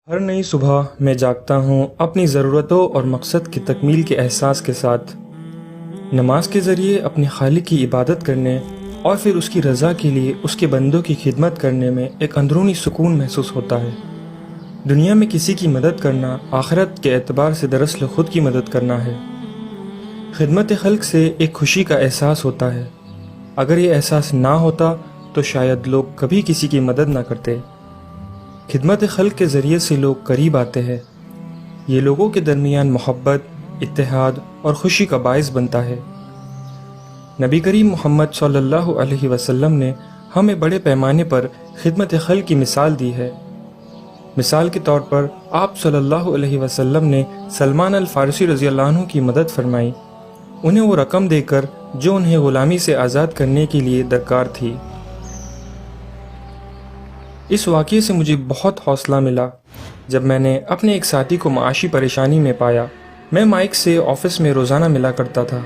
ہر نئی صبح میں جاگتا ہوں اپنی ضرورتوں اور مقصد کی تکمیل کے احساس کے ساتھ۔ نماز کے ذریعے اپنے خالق کی عبادت کرنے اور پھر اس کی رضا کے لیے اس کے بندوں کی خدمت کرنے میں ایک اندرونی سکون محسوس ہوتا ہے۔ دنیا میں کسی کی مدد کرنا آخرت کے اعتبار سے دراصل خود کی مدد کرنا ہے۔ خدمت خلق سے ایک خوشی کا احساس ہوتا ہے۔ اگر یہ احساس نہ ہوتا تو شاید لوگ کبھی کسی کی مدد نہ کرتے۔ خدمت خلق کے ذریعے سے لوگ قریب آتے ہیں۔ یہ لوگوں کے درمیان محبت، اتحاد اور خوشی کا باعث بنتا ہے۔ نبی کریم محمد صلی اللہ علیہ وسلم نے ہمیں بڑے پیمانے پر خدمت خلق کی مثال دی ہے۔ مثال کے طور پر آپ صلی اللہ علیہ وسلم نے سلمان الفارسی رضی اللہ عنہ کی مدد فرمائی، انہیں وہ رقم دے کر جو انہیں غلامی سے آزاد کرنے کے لیے درکار تھی۔ اس واقعے سے مجھے بہت حوصلہ ملا جب میں نے اپنے ایک ساتھی کو معاشی پریشانی میں پایا۔ میں مائک سے آفس میں روزانہ ملا کرتا تھا،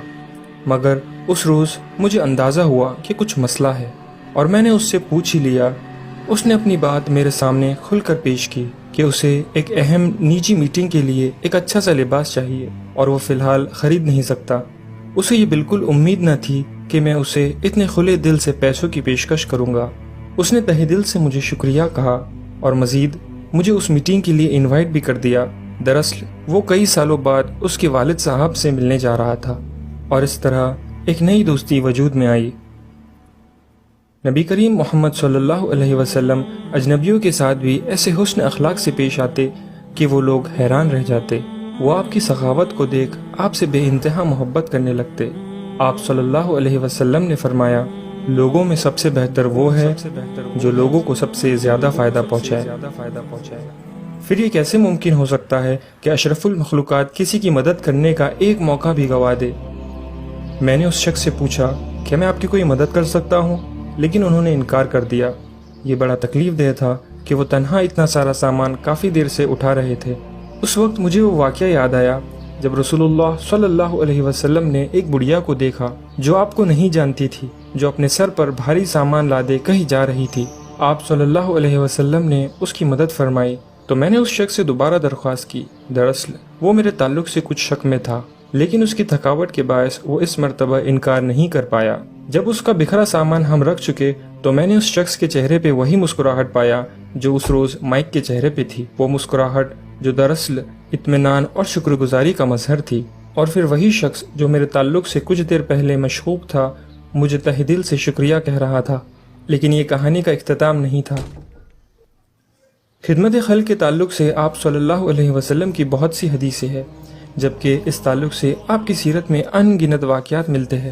مگر اس روز مجھے اندازہ ہوا کہ کچھ مسئلہ ہے اور میں نے اس سے پوچھ ہی لیا۔ اس نے اپنی بات میرے سامنے کھل کر پیش کی کہ اسے ایک اہم نجی میٹنگ کے لیے ایک اچھا سا لباس چاہیے اور وہ فی الحال خرید نہیں سکتا۔ اسے یہ بالکل امید نہ تھی کہ میں اسے اتنے کھلے دل سے پیسوں کی پیشکش کروں گا۔ اس نے تہہ دل سے مجھے شکریہ کہا اور مزید مجھے اس میٹنگ کے لیے انوائٹ بھی کر دیا۔ دراصل وہ کئی سالوں بعد اس کے والد صاحب سے ملنے جا رہا تھا اور اس طرح ایک نئی دوستی وجود میں آئی۔ نبی کریم محمد صلی اللہ علیہ وسلم اجنبیوں کے ساتھ بھی ایسے حسن اخلاق سے پیش آتے کہ وہ لوگ حیران رہ جاتے۔ وہ آپ کی سخاوت کو دیکھ آپ سے بے انتہا محبت کرنے لگتے۔ آپ صلی اللہ علیہ وسلم نے فرمایا، لوگوں میں سب سے بہتر وہ ہے جو لوگوں کو سب سے زیادہ فائدہ پہنچائے۔ پھر یہ کیسے ممکن ہو سکتا ہے کہ اشرف المخلوقات کسی کی مدد کرنے کا ایک موقع بھی گنوا دے؟ میں نے اس شخص سے پوچھا کہ میں آپ کی کوئی مدد کر سکتا ہوں، لیکن انہوں نے انکار کر دیا۔ یہ بڑا تکلیف دہ تھا کہ وہ تنہا اتنا سارا سامان کافی دیر سے اٹھا رہے تھے۔ اس وقت مجھے وہ واقعہ یاد آیا جب رسول اللہ صلی اللہ علیہ وسلم نے ایک بڑھیا کو دیکھا جو آپ کو نہیں جانتی تھی، جو اپنے سر پر بھاری سامان لادے کہیں جا رہی تھی۔ آپ صلی اللہ علیہ وسلم نے اس کی مدد فرمائی تو میں نے اس شخص سے دوبارہ درخواست کی۔ دراصل وہ میرے تعلق سے کچھ شک میں تھا، لیکن اس کی تھکاوٹ کے باعث وہ اس مرتبہ انکار نہیں کر پایا۔ جب اس کا بکھرا سامان ہم رکھ چکے تو میں نے اس شخص کے چہرے پہ وہی مسکراہٹ پایا جو اس روز مائک کے چہرے پہ تھی، وہ مسکراہٹ جو دراصل اطمینان اور شکر گزاری کا مظہر تھی۔ اور پھر وہی شخص جو میرے تعلق سے کچھ دیر پہلے مشغول تھا مجھے تہ دل سے شکریہ کہہ رہا تھا۔ لیکن یہ کہانی کا اختتام نہیں تھا۔ خدمت خلق کے تعلق سے آپ صلی اللہ علیہ وسلم کی بہت سی حدیثیں ہیں، جبکہ اس تعلق سے آپ کی سیرت میں ان گنت واقعات ملتے ہیں۔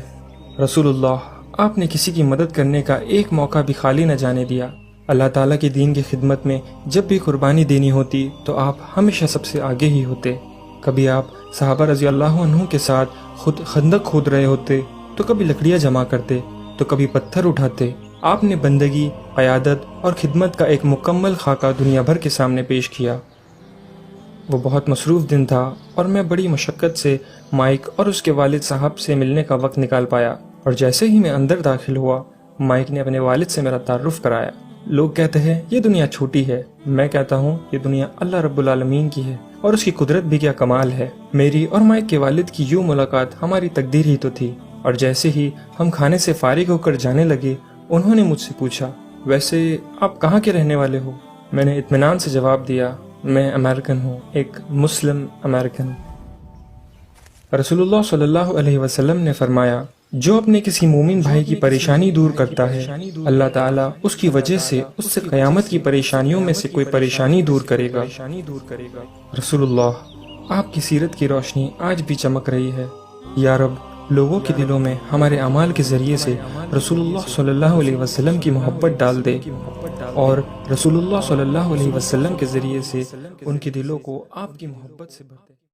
رسول اللہ، آپ نے کسی کی مدد کرنے کا ایک موقع بھی خالی نہ جانے دیا۔ اللہ تعالیٰ کے دین کی خدمت میں جب بھی قربانی دینی ہوتی تو آپ ہمیشہ سب سے آگے ہی ہوتے۔ کبھی آپ صحابہ رضی اللہ عنہ کے ساتھ خود خندق کھود رہے ہوتے تو کبھی لکڑیاں جمع کرتے تو کبھی پتھر اٹھاتے۔ آپ نے بندگی، قیادت اور خدمت کا ایک مکمل خاکہ دنیا بھر کے سامنے پیش کیا۔ وہ بہت مصروف دن تھا اور میں بڑی مشقت سے مائک اور اس کے والد صاحب سے ملنے کا وقت نکال پایا، اور جیسے ہی میں اندر داخل ہوا مائک نے اپنے والد سے میرا تعارف کرایا۔ لوگ کہتے ہیں یہ دنیا چھوٹی ہے، میں کہتا ہوں یہ دنیا اللہ رب العالمین کی ہے اور اس کی قدرت بھی کیا کمال ہے۔ میری اور مائک کے والد کی یوں ملاقات ہماری تقدیر ہی تو تھی، اور جیسے ہی ہم کھانے سے فارغ ہو کر جانے لگے انہوں نے مجھ سے پوچھا، ویسے آپ کہاں کے رہنے والے ہو؟ میں نے اطمینان سے جواب دیا، میں امریکن ہوں، ایک مسلم امریکن۔ رسول اللہ صلی اللہ علیہ وسلم نے فرمایا، جو اپنے کسی مومن بھائی کی پریشانی دور کرتا ہے اللہ تعالیٰ اس کی وجہ سے اس سے قیامت کی پریشانیوں میں سے کوئی پریشانی دور کرے گا۔ رسول اللہ، آپ کی سیرت کی روشنی آج بھی چمک رہی ہے۔ یا رب، لوگوں کے دلوں میں ہمارے اعمال کے ذریعے سے رسول اللہ صلی اللہ علیہ وسلم کی محبت ڈال دے، اور رسول اللہ صلی اللہ علیہ وسلم کے ذریعے سے ان کے دلوں کو آپ کی محبت سے بھر دے۔